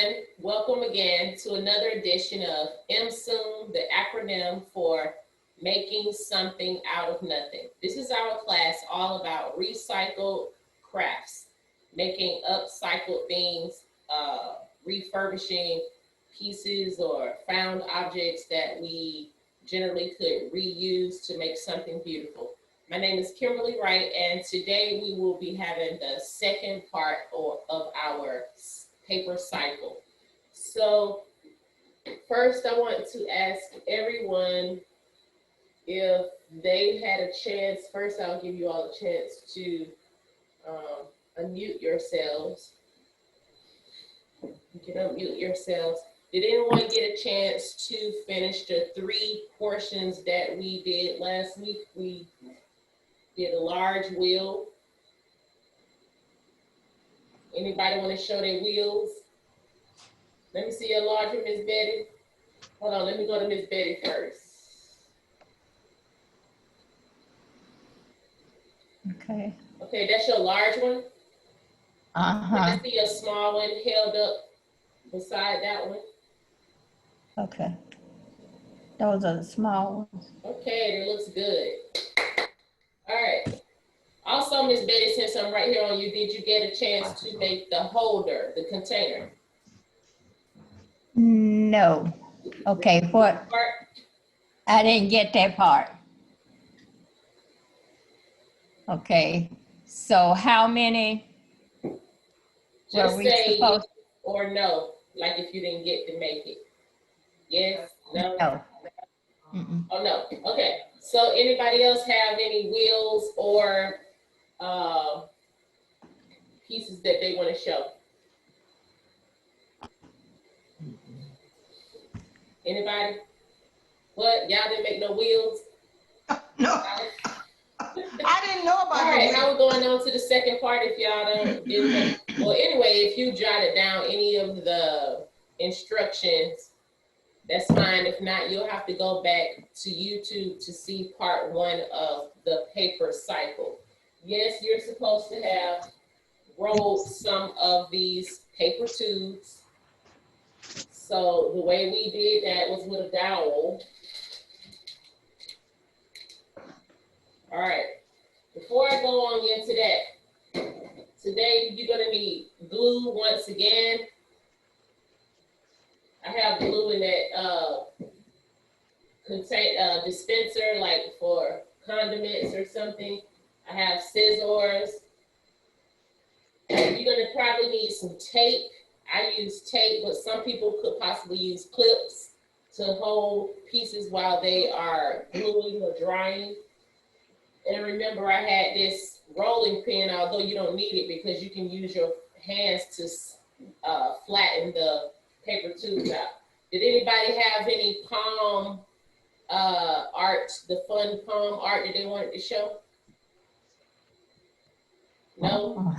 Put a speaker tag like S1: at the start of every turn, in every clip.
S1: everyone. Welcome again to another edition of MSOON, the acronym for Making Something Out of Nothing. This is our class all about recycled crafts, making upcycled things, refurbishing pieces or found objects that we generally could reuse to make something beautiful. My name is Kimberlie Wright, and today we will be having the second part of our paper cycle. So first I want to ask everyone if they had a chance. First I'll give you all a chance to unmute yourselves. You can unmute yourselves. Did anyone get a chance to finish the 3 portions that we did last week? We did a large wheel. Anybody want to show their wheels? Let me see your large one, Miss Betty. Hold on, let me go to Miss Betty first.
S2: Okay.
S1: Okay, that's your large one?
S2: Uh-huh.
S1: I see a small one held up beside that one.
S2: Okay. Those are the small ones.
S1: Okay, it looks good. All right. Also, Miss Betty, since I'm right here on you, did you get a chance to make the holder, the container?
S2: No. Okay, what? I didn't get that part. Okay, so how many
S1: Just
S2: were we
S1: say
S2: supposed?
S1: or no, like if you didn't get to make it. Yes, no?
S2: No. Mm-mm.
S1: Oh, no. Okay. So anybody else have any wheels or pieces that they want to show? Anybody? What? Y'all didn't make no wheels?
S3: No, I didn't know about
S1: All right,
S3: the
S1: now we're going on to the second part. If y'all didn't make, well, anyway, if you jotted down any of the instructions, that's fine. If not, you'll have to go back to YouTube to see part 1 of the paper cycle. Yes, you're supposed to have rolled some of these paper tubes. So the way we did that was with a dowel. All right, before I go on into that, today you're gonna need glue once again. I have glue in that dispenser, like for condiments or something. I have scissors. You're gonna probably need some tape. I use tape, but some people could possibly use clips to hold pieces while they are gluing or drying. And remember, I had this rolling pin, although you don't need it because you can use your hands to flatten the paper tubes out. Did anybody have any palm art, the fun palm art that they wanted to show? No?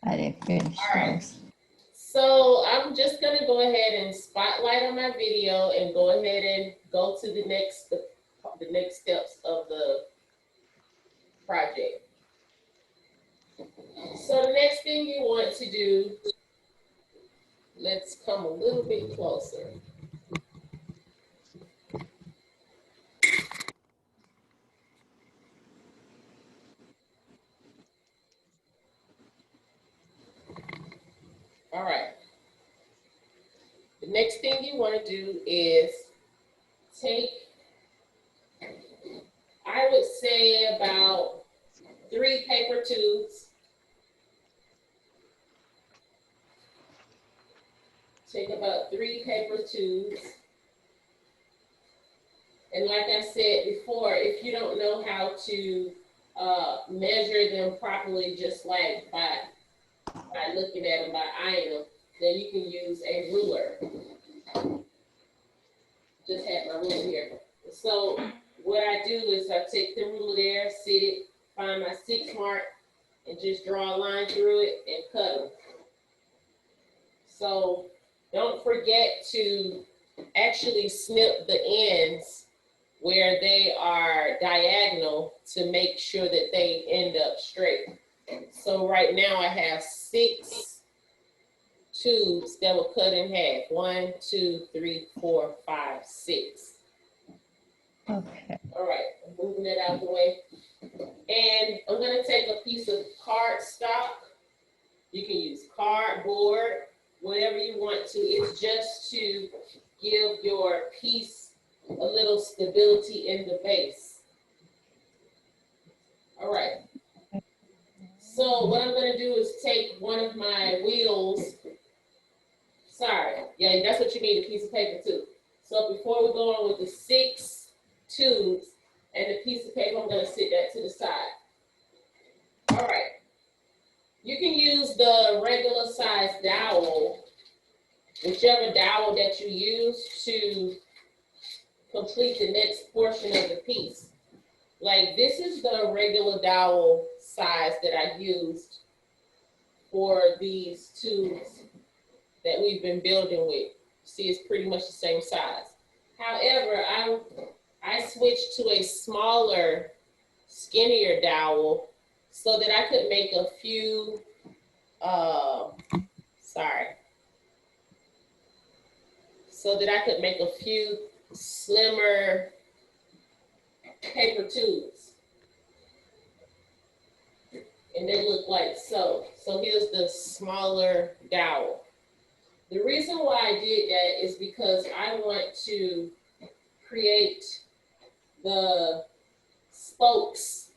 S2: I didn't finish.
S1: All right. So I'm just gonna go ahead and spotlight on my video and go ahead and go to the next steps of the project. So the next thing you want to do, let's come a little bit closer. All right. The next thing you want to do is take, I would say about 3 paper tubes. Take about 3 paper tubes. And like I said before, if you don't know how to measure them properly, just like by looking at them, by eyeing them, then you can use a ruler. Just had my ruler here. So what I do is I take the ruler there, sit it, find my 6 mark, and just draw a line through it and cut them. So don't forget to actually snip the ends where they are diagonal to make sure that they end up straight. So right now I have 6 tubes that will cut in half. 1, 2, 3, 4, 5, 6.
S2: Okay.
S1: All right, I'm moving it out of the way. And I'm gonna take a piece of cardstock. You can use cardboard, whatever you want to. It's just to give your piece a little stability in the base. All right. So what I'm gonna do is take one of my wheels. Sorry, yeah, that's what you need, a piece of paper too. So before we go on with the 6 tubes and the piece of paper, I'm gonna sit that to the side. All right. You can use the regular size dowel, whichever dowel that you use to complete the next portion of the piece. Like this is the regular dowel size that I used for these tubes that we've been building with. See, it's pretty much the same size. However, I switched to a smaller, skinnier dowel so that I could make a few, so that I could make a few slimmer paper tubes. And they look like so. So here's the smaller dowel. The reason why I did that is because I want to create the spokes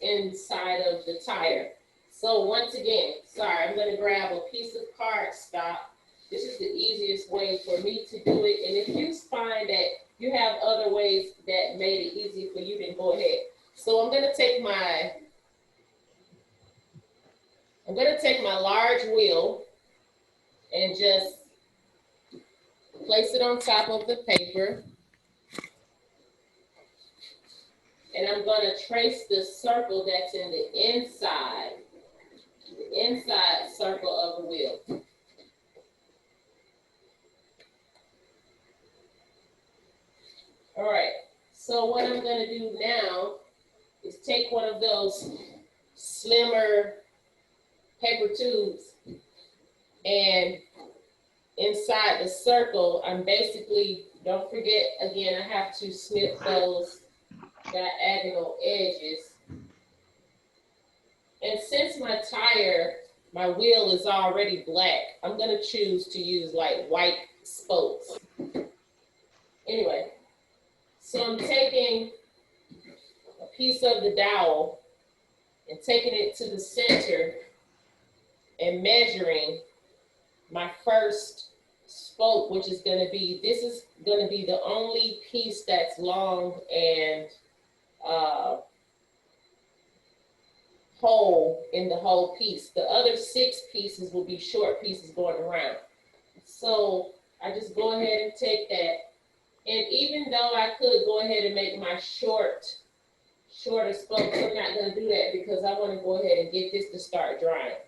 S1: inside of the tire. So once again, sorry, I'm gonna grab a piece of cardstock. This is the easiest way for me to do it. And if you find that you have other ways that made it easy for you, then go ahead. So I'm gonna take my large wheel and just place it on top of the paper. And I'm gonna trace the circle that's in the inside circle of the wheel. All right, so what I'm gonna do now is take one of those slimmer paper tubes, and inside the circle, I'm basically, don't forget, again, I have to snip those diagonal edges. And since my wheel is already black, I'm gonna choose to use like white spokes. Anyway, so I'm taking a piece of the dowel and taking it to the center and measuring my first spoke, which is gonna be, this is gonna be the only piece that's long and whole in the whole piece. The other 6 pieces will be short pieces going around. So I just go ahead and take that. And even though I could go ahead and make my shorter spokes, I'm not gonna do that because I wanna go ahead and get this to start drying.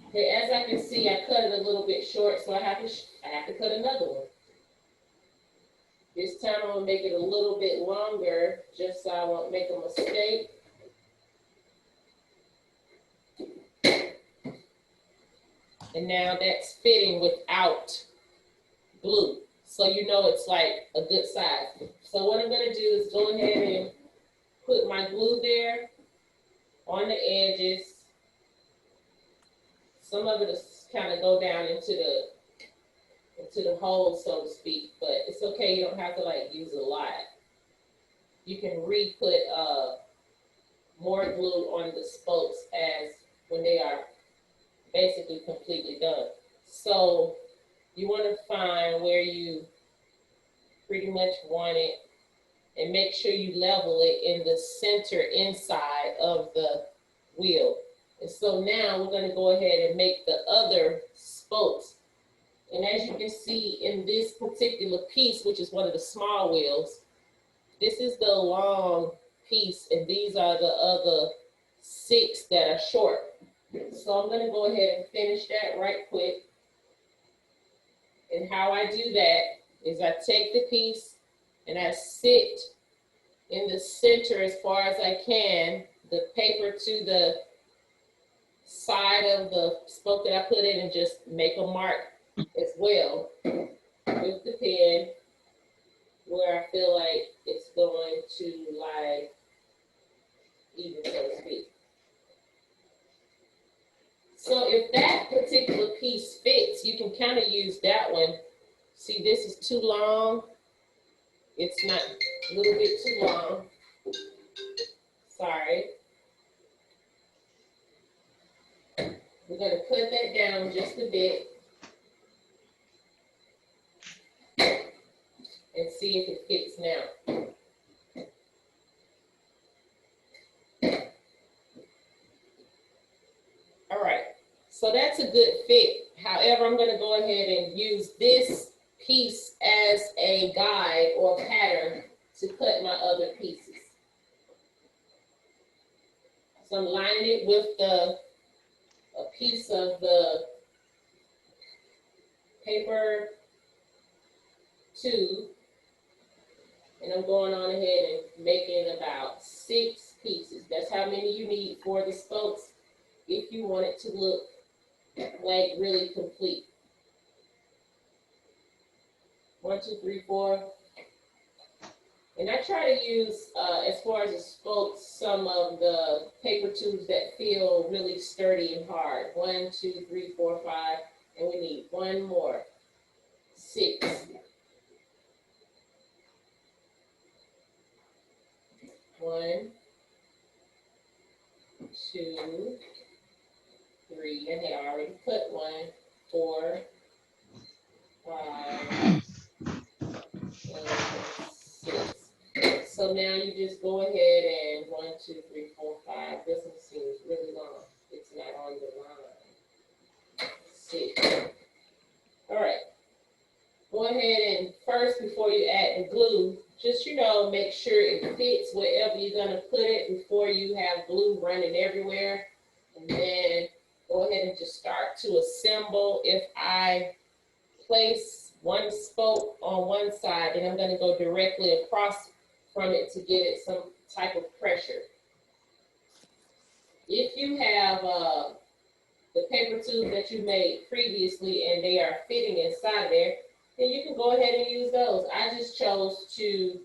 S1: Okay, as I can see, I cut it a little bit short, so I have to cut another one. This time I'm gonna make it a little bit longer, just so I won't make a mistake. And now that's fitting without glue. So you know it's like a good size. So what I'm gonna do is go ahead and put my glue there on the edges. Some of it is kind of go down into the hole, so to speak, but it's okay. You don't have to like use a lot. You can re-put more glue on the spokes as when they are basically completely done. So you want to find where you pretty much want it and make sure you level it in the center inside of the wheel. And so now we're going to go ahead and make the other spokes. And as you can see in this particular piece, which is one of the small wheels, this is the long piece, and these are the other 6 that are short. So I'm gonna go ahead and finish that right quick. And how I do that is I take the piece and I sit in the center as far as I can, the paper to the side of the spoke that I put in, and just make a mark as well with the pen where I feel like it's going to lie even, so to speak. So if that particular piece fits, you can kind of use that one. See, this is too long. It's not, a little bit too long. Sorry. We're gonna cut that down just a bit and see if it fits now. All right, so that's a good fit. However, I'm gonna go ahead and use this piece as a guide or pattern to cut my other pieces. So I'm lining it with a piece of the paper tube, and I'm going on ahead and making about 6 pieces. That's how many you need for the spokes if you want it to look like really complete. 1, 2, 3, 4. And I try to use, as far as the spokes, some of the paper tubes that feel really sturdy and hard. 1, 2, 3, 4, 5, and we need 1 more. 6. 1, 2, 3. I had already put 1, 4, 5, and 6. So now you just go ahead and 1, 2, 3, 4, 5. This one seems really long. It's not on the line. 6. All right. Go ahead and first, before you add the glue, just, make sure it fits wherever you're gonna put it before you have glue running everywhere. And then go ahead and just start to assemble. If I place one spoke on one side, then I'm gonna go directly across from it to get it some type of pressure. If you have the paper tube that you made previously and they are fitting inside of there, then you can go ahead and use those. I just chose to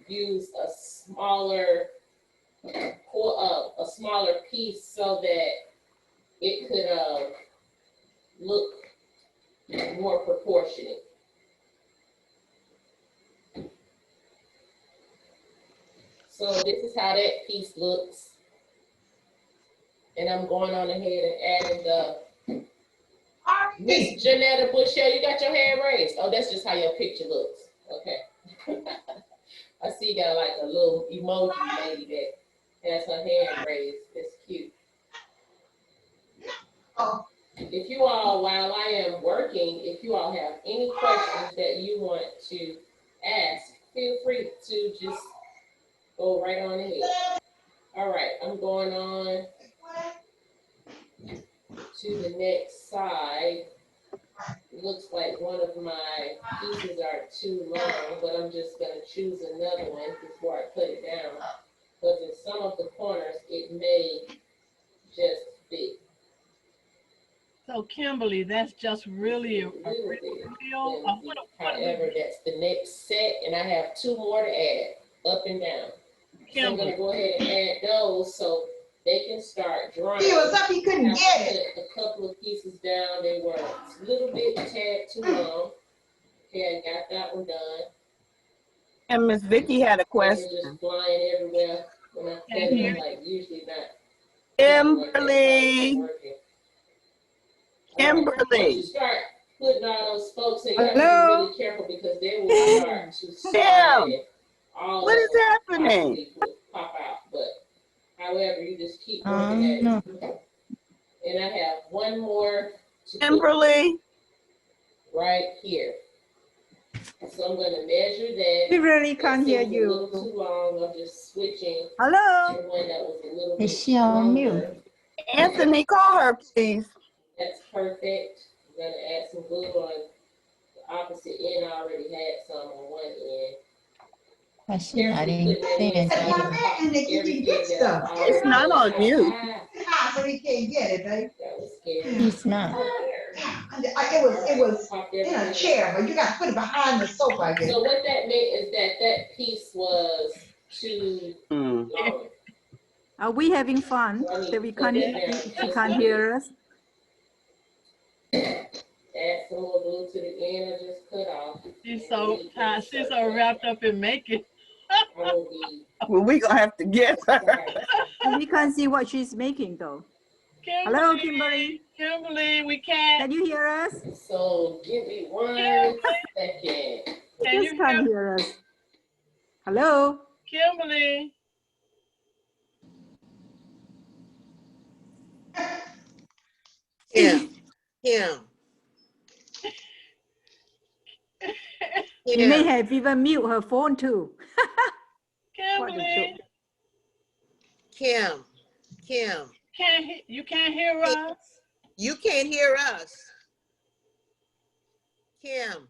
S1: use a smaller piece so that it could look more proportionate. So this is how that piece looks. And I'm going on ahead and adding the Miss Janetta Bushell, you got your hand raised. Oh, that's just how your picture looks. Okay. I see you got like a little emoji lady that has her hand raised. It's cute.
S3: Oh.
S1: If you all, while I am working, if you all have any questions that you want to ask, feel free to just go right on ahead. All right, I'm going on to the next side. It looks like one of my pieces are too long, but I'm just gonna choose another one before I put it down. Because in some of the corners, it may just fit.
S4: So Kimberly, that's just really a real.
S1: However, that's the next set, and I have 2 more to add, up and down. So I'm gonna go ahead and add those so they can start drying.
S3: He was up, he couldn't get it.
S1: A couple of pieces down, they were a little bit tad too long. Okay, I got that one done.
S5: And Miss Vicky had a question.
S1: Just flying everywhere when I cut it, like usually not.
S5: Kimberly. Kimberly.
S1: Once you start putting all those spokes in, you have to be really careful because they will start to slide.
S5: What is happening?
S1: Pop out, but however, you just keep working at it. And I have 1 more.
S5: Kimberly.
S1: Right here. So I'm going to measure that.
S2: We really can't hear you.
S1: A little too long. I'm just switching.
S2: Hello.
S1: To one that was a little bit
S2: Is she on mute?
S5: Anthony, call her, please.
S1: That's perfect. I'm going to add some glue on the opposite end. I already had some on one end.
S2: I didn't see it.
S3: That's why I'm asking that you can get stuff.
S5: It's not on mute.
S3: Ah, so he can't get it, babe.
S1: That was scary.
S2: He's not.
S3: It was in a chair, but you got to put it behind the sofa, I guess.
S1: So what that meant is that that piece was too
S5: Mm.
S1: long.
S6: Are we having fun? That we can't, she can't hear us?
S1: Add some more glue to the end or just cut off.
S4: She's so tired. She's so wrapped up in making.
S5: Well, we gonna have to get her.
S6: And we can't see what she's making though. Hello, Kimberlie.
S4: Kimberlie, we can't.
S6: Can you hear us?
S1: So give me 1 second.
S4: Can
S6: Just
S4: you
S6: can't hear us. Hello?
S4: Kimberlie?
S7: Kim. Kim.
S6: You may have even mute her phone too.
S4: Kimberlie?
S7: Kim. Kim.
S4: You can't hear us?
S7: You can't hear us. Kim.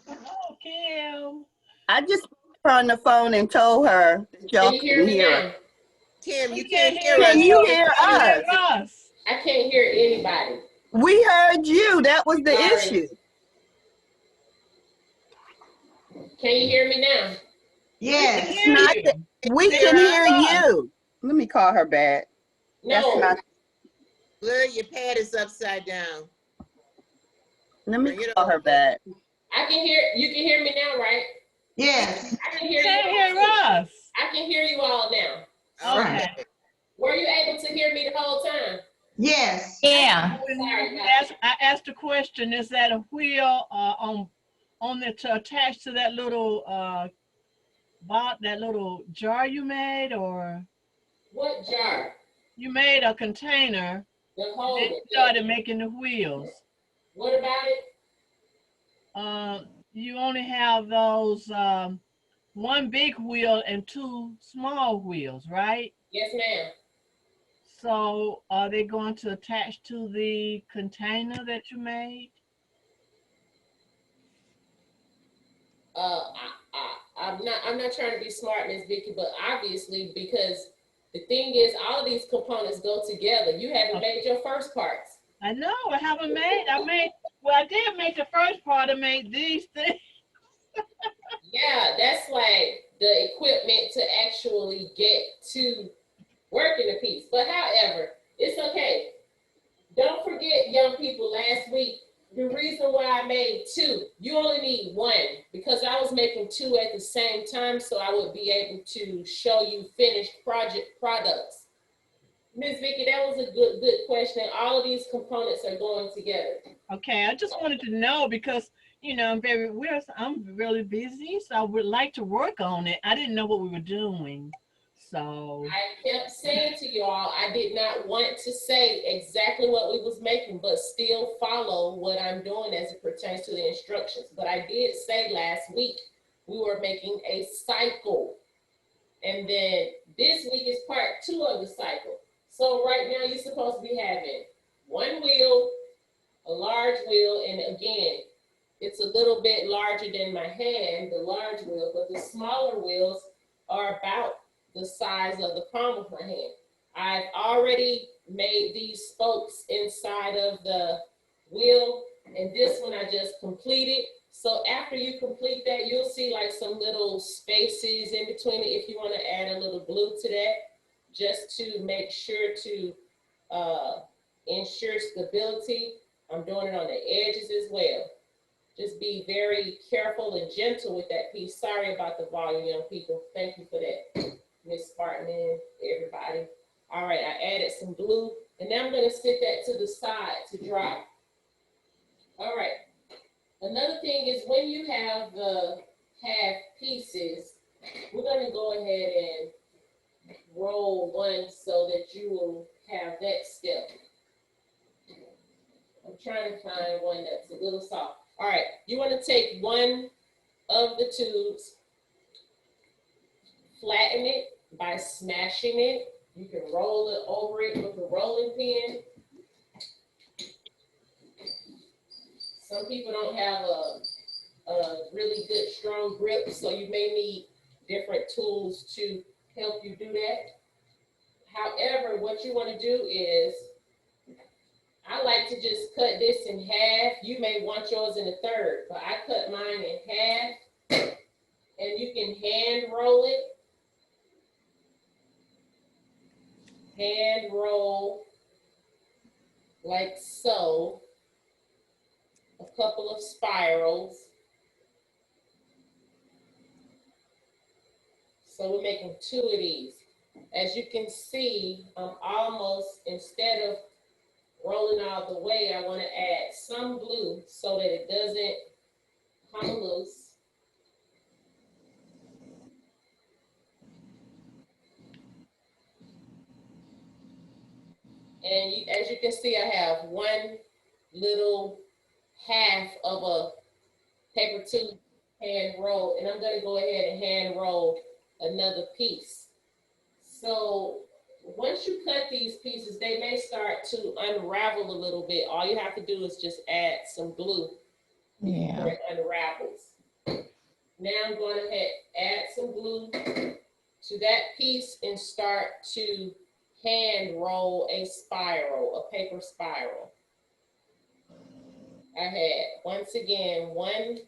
S4: Oh, Kim.
S5: I just put her on the phone and told her that y'all
S1: Can you hear
S5: can
S1: me
S5: hear
S1: now?
S5: her.
S7: Kim, you
S4: We
S7: can't hear
S5: Can
S7: us.
S5: you hear
S4: Hear
S5: us?
S4: us.
S1: I can't hear anybody.
S5: We heard you. That was the
S1: Sorry.
S5: issue.
S1: Can you hear me now?
S3: Yes.
S5: It's not that we can hear you. Let me call her back. That's
S1: No.
S5: not.
S7: Look, your pad is upside down.
S5: Let me
S7: Bring it
S5: call her
S7: over.
S5: back.
S1: I can hear, you can hear me now, right?
S3: Yes.
S1: I can
S4: You
S1: hear
S4: can't
S1: you
S4: hear
S1: all.
S4: us.
S1: I can hear you all now.
S7: All
S4: Okay.
S7: right.
S1: Were you able to hear me the whole time?
S3: Yes.
S2: Yeah.
S1: Sorry about that.
S4: I asked a question. Is that a wheel on the to attach to that little that little jar you made, or
S1: What jar?
S4: you made a container
S1: The
S4: and
S1: whole.
S4: then you started making the wheels?
S1: What about it?
S4: You only have those one big wheel and two small wheels, right?
S1: Yes, ma'am.
S4: So are they going to attach to the container that you made?
S1: I'm not trying to be smart, Miss Vicky, but obviously, because the thing is, all of these components go together. You haven't made your first parts.
S4: I know, I haven't made, well, I did make the first part. I made these things.
S1: Yeah, that's like the equipment to actually get to working the piece. But however, it's okay. Don't forget, young people, last week, the reason why I made 2, you only need 1, because I was making 2 at the same time, so I would be able to show you finished products. Ms. Vicky, that was a good question. All of these components are going together.
S4: Okay, I just wanted to know because, you know, I'm really busy, so I would like to work on it. I didn't know what we were doing, so.
S1: I kept saying to you all, I did not want to say exactly what we was making, but still follow what I'm doing as it pertains to the instructions. But I did say last week, we were making a cycle. And then this week is part 2 of the cycle. So right now you're supposed to be having 1 wheel, a large wheel, and again, it's a little bit larger than my hand, the large wheel, but the smaller wheels are about the size of the palm of my hand. I've already made these spokes inside of the wheel, and this one I just completed. So after you complete that, you'll see like some little spaces in between it if you want to add a little glue to that, just to make sure to ensure stability. I'm doing it on the edges as well. Just be very careful and gentle with that piece. Sorry about the volume, young people. Thank you for that, Miss Spartan and everybody. All right, I added some glue, and now I'm going to sit that to the side to dry. All right. Another thing is when you have the half pieces, we're going to go ahead and roll one so that you will have that step. I'm trying to find one that's a little soft. All right, you want to take one of the tubes, flatten it by smashing it. You can roll it over it with a rolling pin. Some people don't have a really good, strong grip, so you may need different tools to help you do that. However, what you want to do is, I like to just cut this in half. You may want yours in a third, but I cut mine in half, and you can hand roll it. Hand roll like so, a couple of spirals. So we're making 2 of these. As you can see, I'm almost, instead of rolling all the way, I want to add some glue so that it doesn't come loose. And as you can see, I have one little half of a paper tube hand roll, and I'm going to go ahead and hand roll another piece. So once you cut these pieces, they may start to unravel a little bit. All you have to do is just add some glue.
S2: Yeah.
S1: It unravels. Now I'm going to add some glue to that piece and start to hand roll a spiral, a paper spiral. I had, once again, one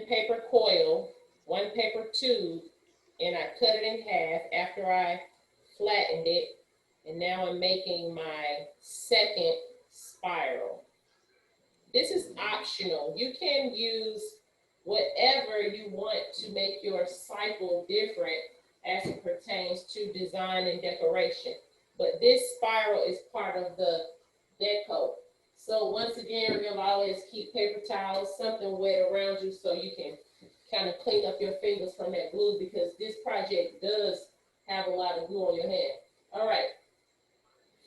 S1: paper coil, one paper tube, and I cut it in half after I flattened it. And now I'm making my second spiral. This is optional. You can use whatever you want to make your cycle different as it pertains to design and decoration. But this spiral is part of the deco. So once again, you'll always keep paper towels, something wet around you so you can kind of clean up your fingers from that glue, because this project does have a lot of glue on your hand. All right,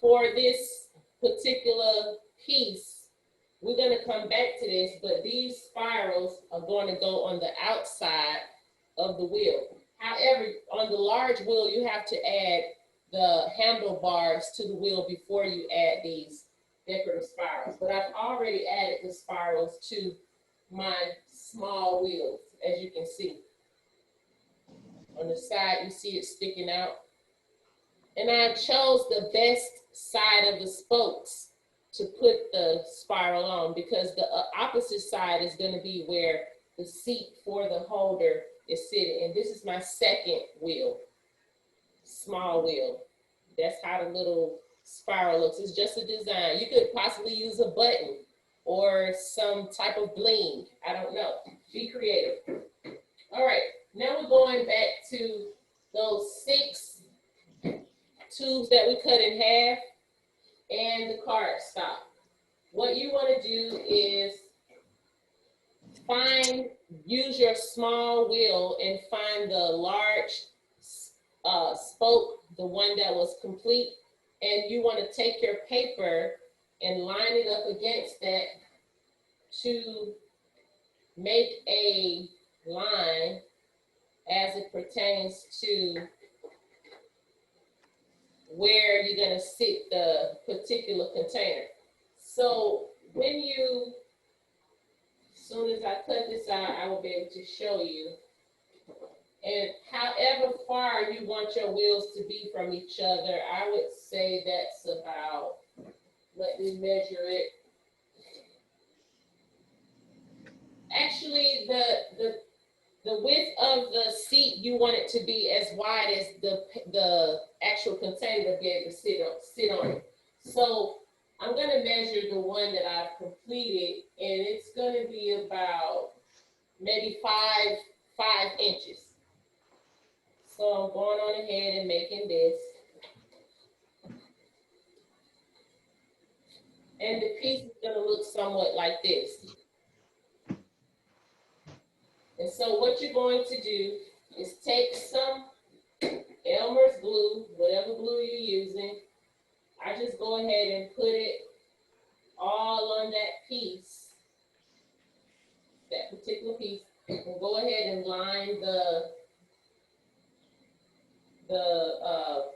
S1: for this particular piece, we're gonna come back to this, but these spirals are going to go on the outside of the wheel. However, on the large wheel, you have to add the handlebars to the wheel before you add these decorative spirals. But I've already added the spirals to my small wheels, as you can see. On the side, you see it sticking out. And I chose the best side of the spokes to put the spiral on, because the opposite side is going to be where the seat for the holder is sitting. And this is my second wheel, small wheel. That's how the little spiral looks. It's just a design. You could possibly use a button or some type of bling. I don't know. Be creative. All right, now we're going back to those 6 tubes that we cut in half and the card stock. What you want to do is use your small wheel and find the large spoke, the one that was complete, and you want to take your paper and line it up against that to make a line as it pertains to where you're going to sit the particular container. So as soon as I cut this out, I will be able to show you. And however far you want your wheels to be from each other, I would say that's about, let me measure it. Actually, the width of the seat, you want it to be as wide as the actual container to be able to sit on it. So I'm going to measure the one that I've completed, and it's going to be about maybe 5 inches. So I'm going on ahead and making this. And the piece is going to look somewhat like this. And so what you're going to do is take some Elmer's glue, whatever glue you're using. I just go ahead and put it all on that piece, that particular piece, and go ahead and line the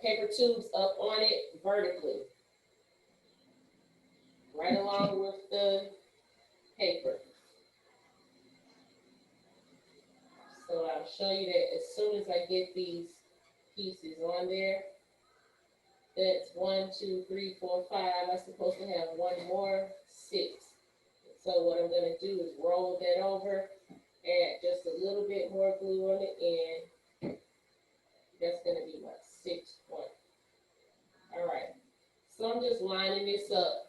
S1: paper tubes up on it vertically, right along with the paper. So I'll show you that as soon as I get these pieces on there. That's 1, 2, 3, 4, 5. I'm supposed to have one more, 6. So what I'm going to do is roll that over, add just a little bit more glue on the end. That's going to be my 6th one. All right. So I'm just lining this up.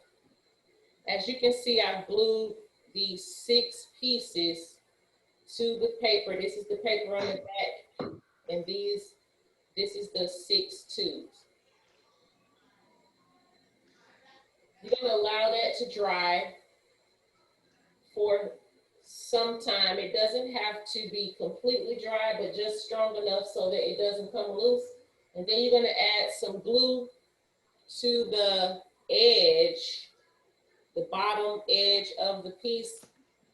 S1: As you can see, I've glued these 6 pieces to the paper. This is the paper on the back, and this is the 6 tubes. You're going to allow that to dry for some time. It doesn't have to be completely dry, but just strong enough so that it doesn't come loose. And then you're going to add some glue to the edge, the bottom edge of the piece.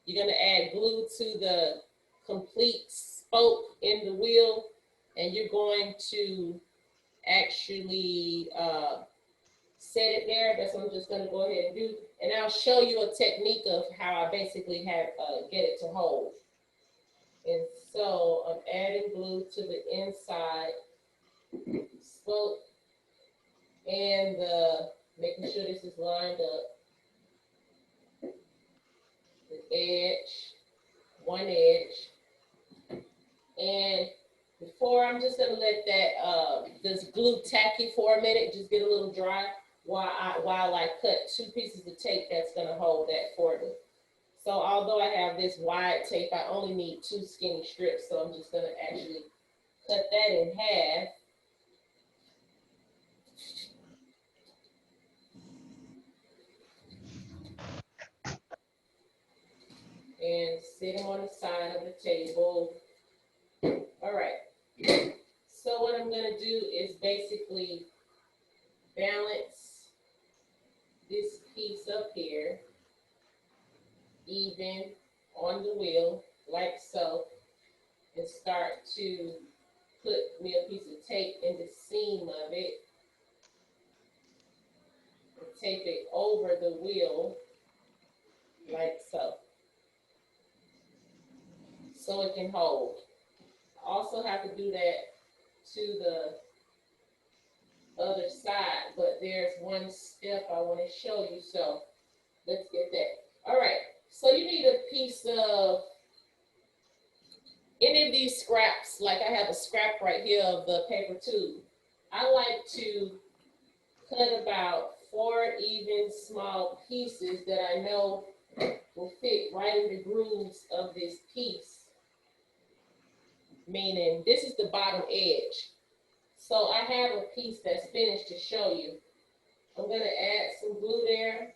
S1: You're going to add glue to the complete spoke in the wheel, and you're going to actually set it there. That's what I'm just going to go ahead and do. And I'll show you a technique of how I basically have get it to hold. And so I'm adding glue to the inside spoke and making sure this is lined up. The edge, one edge. And before, I'm just going to let that this glue tacky for a minute, just get a little dry while I cut 2 pieces of tape that's going to hold that for me. So although I have this wide tape, I only need 2 skinny strips. So I'm just going to actually cut that in half. And sit them on the side of the table. All right. So what I'm going to do is basically balance this piece up here even on the wheel, like so, and start to put me a piece of tape in the seam of it, and tape it over the wheel, like so, so it can hold. I also have to do that to the other side, but there's one step I want to show you, so let's get that. All right, so you need a piece of any of these scraps. Like I have a scrap right here of the paper tube. I like to cut about 4 even small pieces that I know will fit right in the grooves of this piece. Meaning this is the bottom edge. So I have a piece that's finished to show you. I'm going to add some glue there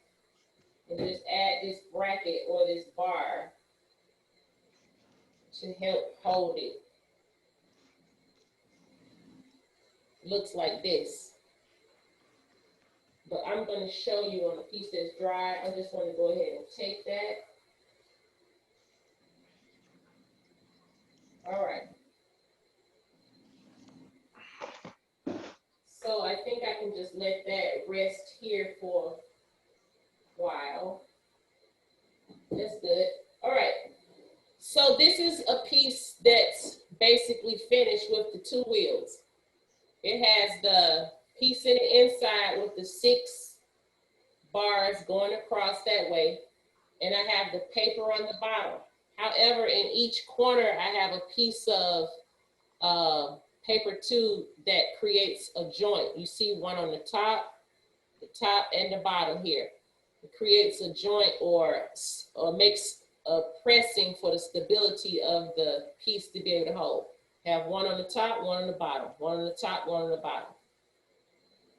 S1: and just add this bracket or this bar to help hold it. Looks like this. But I'm going to show you on a piece that's dry. I just want to go ahead and take that. All right. So I think I can just let that rest here for a while. That's good. All right. So this is a piece that's basically finished with the 2 wheels. It has the piece in the inside with the 6 bars going across that way. And I have the paper on the bottom. However, in each corner, I have a piece of paper tube that creates a joint. You see one on the top and the bottom here. It creates a joint or makes a pressing for the stability of the piece to be able to hold. Have one on the top, one on the bottom, one on the top, one on the bottom.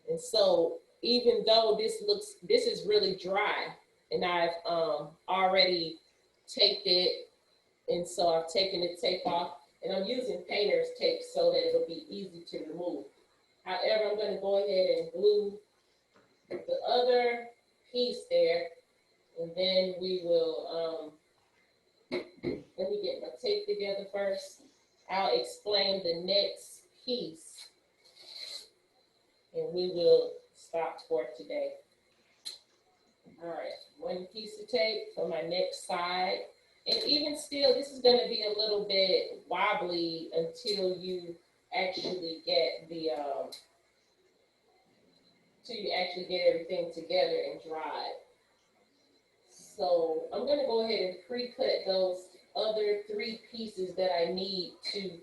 S1: And so even though this is really dry, and I've already taped it, and so I've taken the tape off, and I'm using painter's tape so that it'll be easy to remove. However, I'm going to go ahead and glue the other piece there, and then we will, let me get my tape together first. I'll explain the next piece, and we will stop for today. All right, one piece of tape for my next side. And even still, this is gonna be a little bit wobbly until you actually get the, till you actually get everything together and dry. So I'm gonna go ahead and pre-cut those other 3 pieces that I need to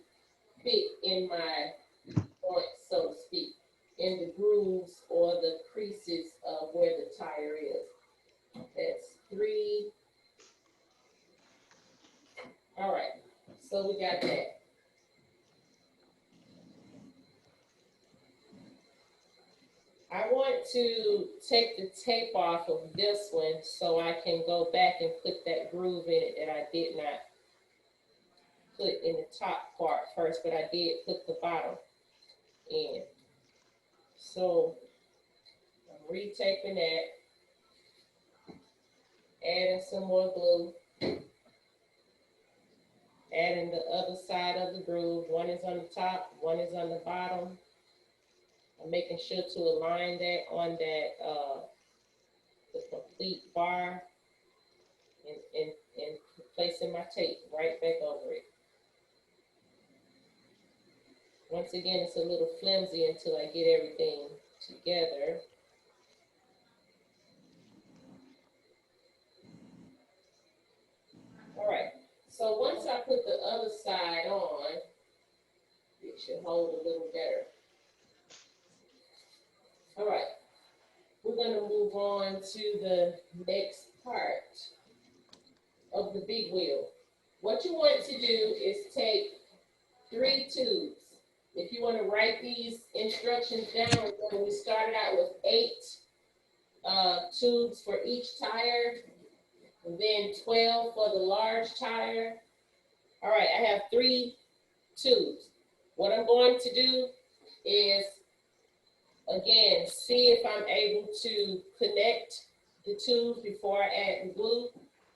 S1: fit in my joint, so to speak, in the grooves or the creases of where the tire is. That's 3. All right, so we got that. I want to take the tape off of this one so I can go back and put that groove in it that I did not put in the top part first, but I did put the bottom in. So I'm retaping that, adding some more glue, adding the other side of the groove. One is on the top, one is on the bottom. I'm making sure to align that on that the complete bar and placing my tape right back over it. Once again, it's a little flimsy until I get everything together. All right, so once I put the other side on, it should hold a little better. All right, we're gonna move on to the next part of the big wheel. What you want to do is take 3 tubes. If you want to write these instructions down, we started out with 8 tubes for each tire, and then 12 for the large tire. All right, I have 3 tubes. What I'm going to do is, again, see if I'm able to connect the tubes before I add the glue.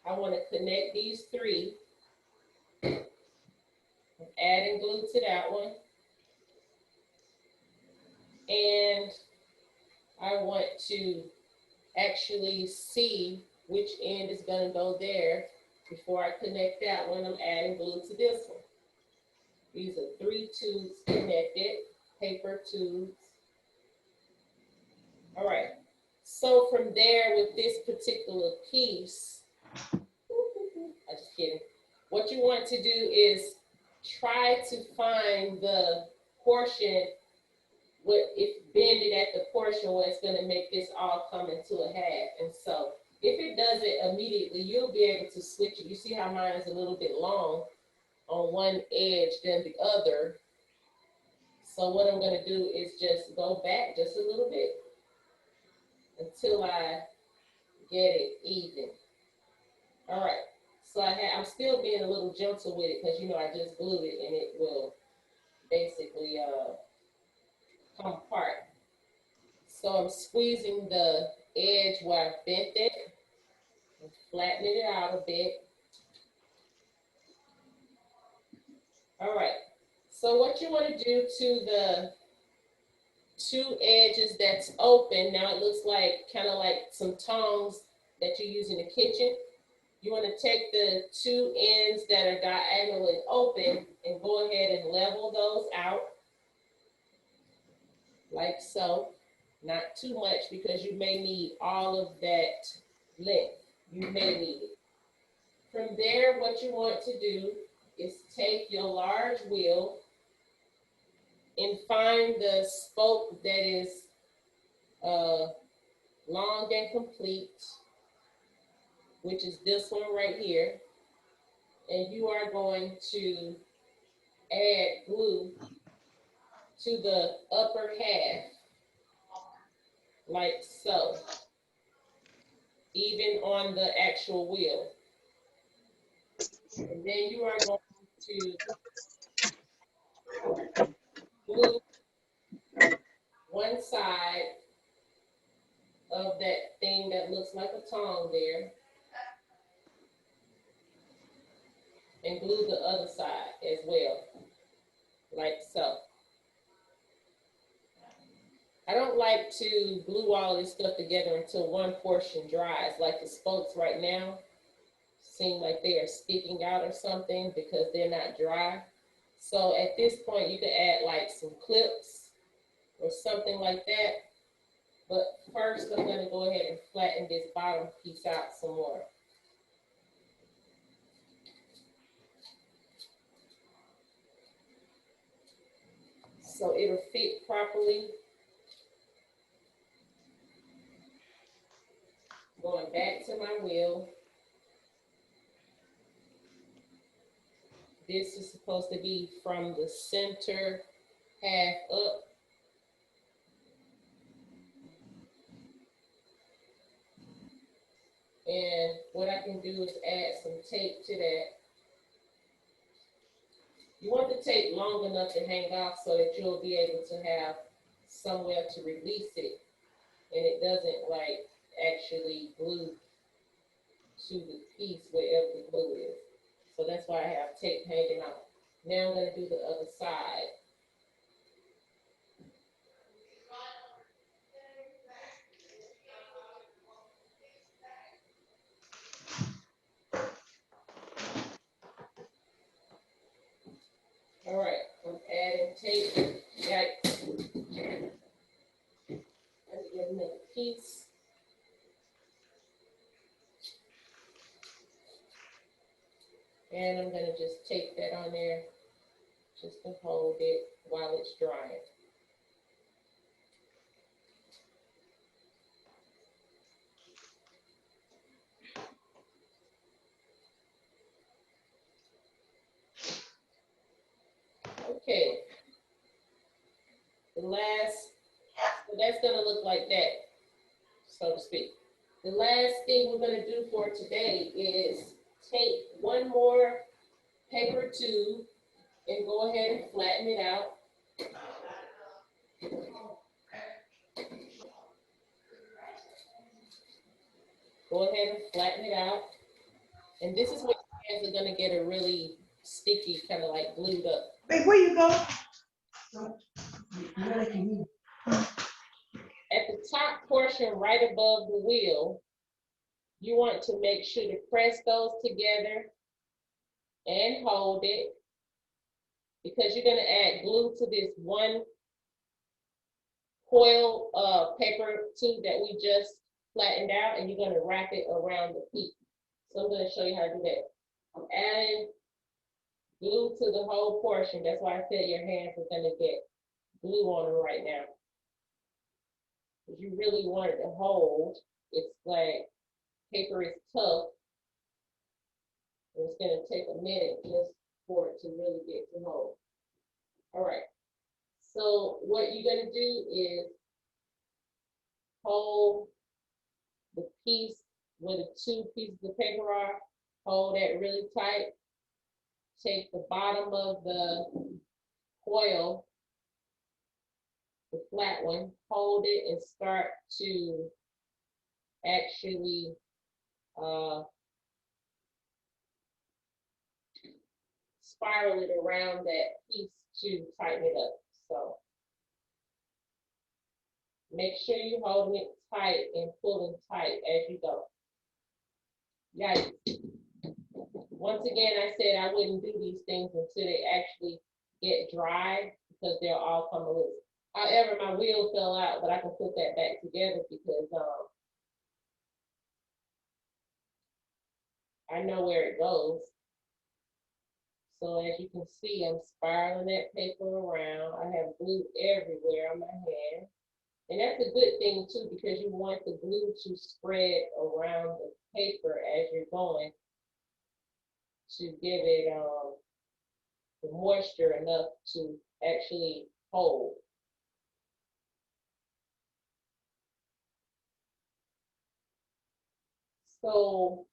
S1: I want to connect these 3. I'm adding glue to that one. And I want to actually see which end is going to go there. Before I connect that one, I'm adding glue to this one. These are 3 tubes connected, paper tubes. All right, so from there with this particular piece, I'm just kidding. What you want to do is try to find the portion, if bend it at the portion where it's gonna make this all come into a half. And so if it does it immediately, you'll be able to switch it. You see how mine is a little bit long on one edge than the other. So what I'm gonna do is just go back just a little bit until I get it even. All right, so I'm still being a little gentle with it because you know I just glued it and it will basically come apart. So I'm squeezing the edge where I bent it and flattening it out a bit. All right, so what you want to do to the 2 edges that's open, now it looks like kind of like some tongs that you use in the kitchen. You want to take the 2 ends that are diagonally open and go ahead and level those out like so. Not too much because you may need all of that length. You may need it. From there, what you want to do is take your large wheel and find the spoke that is long and complete, which is this one right here. And you are going to add glue to the upper half, like so, even on the actual wheel. And then you are going to glue one side of that thing that looks like a tongue there, and glue the other side as well, like so. I don't like like to glue all this stuff together until one portion dries, like the spokes right now seem like they are sticking out or something because they're not dry. So at this point, you can add like some clips or something like that. But first, I'm going to go ahead and flatten this bottom piece out some more. So it'll fit properly. Going back to my wheel. This is supposed to be from the center half up. And what I can do is add some tape to that. You want the tape long enough to hang off so that you'll be able to have somewhere to release it and it doesn't like actually glue to the piece wherever the glue is. So that's why I have tape hanging off. Now I'm going to do the other side. All right, I'm adding tape. Yikes. I need to get another piece. And I'm going to just tape that on there just to hold it while it's drying. Okay. The last, so that's going to look like that, so to speak. The last thing we're going to do for today is take one more paper tube and go ahead and flatten it out. Go ahead and flatten it out. And this is where your hands are going to get a really sticky, kind of like glued up.
S3: Babe, where you go?
S1: At the top portion right above the wheel, you want to make sure to press those together and hold it, because you're going to add glue to this one coil paper tube that we just flattened out, and you're going to wrap it around the peak. So I'm going to show you how to do that. I'm adding glue to the whole portion. That's why I said your hands are going to get glue on them right now. If you really want it to hold, it's like paper is tough. It's going to take a minute just for it to really get to hold. All right. So what you're going to do is hold the piece where the two pieces of paper are. Hold that really tight. Take the bottom of the coil, the flat one, hold it and start to actually spiral it around that piece to tighten it up. So make sure you're holding it tight and pulling tight as you go. Yikes. Once again, I said I wouldn't do these things until they actually get dry because they'll all come loose. However, my wheel fell out, but I can put that back together because I know where it goes. So as you can see, I'm spiraling that paper around. I have glue everywhere on my hand. And that's a good thing too, because you want the glue to spread around the paper as you're going to give it the moisture enough to actually hold. So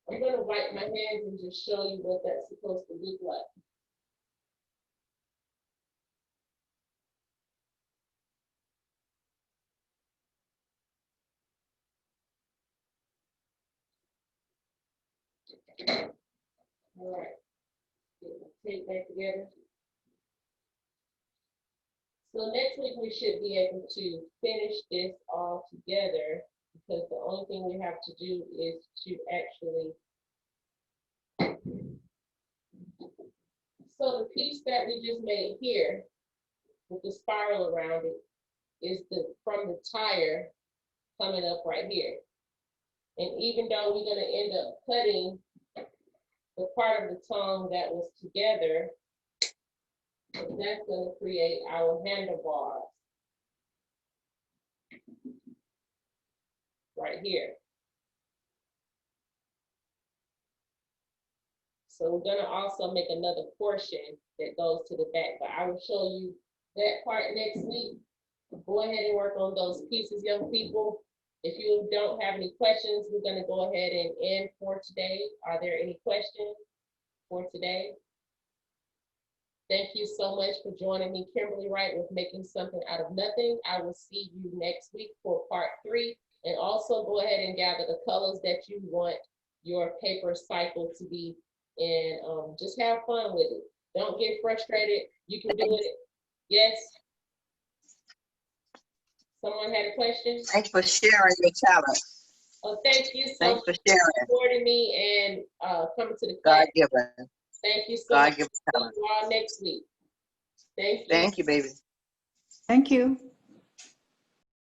S1: I'm going to wipe my hands and just show you what that's supposed to look like. All right, get my tape back together. So next week we should be able to finish this all together because the only thing we have to do is to actually. So the piece that we just made here with the spiral around it is from the tire coming up right here. And even though we're gonna end up cutting the part of the tongue that was together, that's gonna create our handlebars right here. So we're gonna also make another portion that goes to the back, but I will show you that part next week. Go ahead and work on those pieces, young people. If you don't have any questions, we're gonna go ahead and end for today. Are there any questions for today? Thank you so much for joining me, Kimberlie Wright, with Making Something Out of Nothing. I will see you next week for part 3. And also go ahead and gather the colors that you want your paper cycle to be, and just have fun with it. Don't get frustrated. You can do it. Yes? Someone had a question?
S5: Thanks for sharing your talent.
S1: Oh, thank you so
S5: Thanks
S1: much
S5: for sharing.
S1: supporting me and coming to the
S5: God
S1: class.
S5: given.
S1: Thank you so
S5: God
S1: much. See
S5: given talent.
S1: you all next week. Thank you.
S5: Thank you, baby.
S6: Thank you.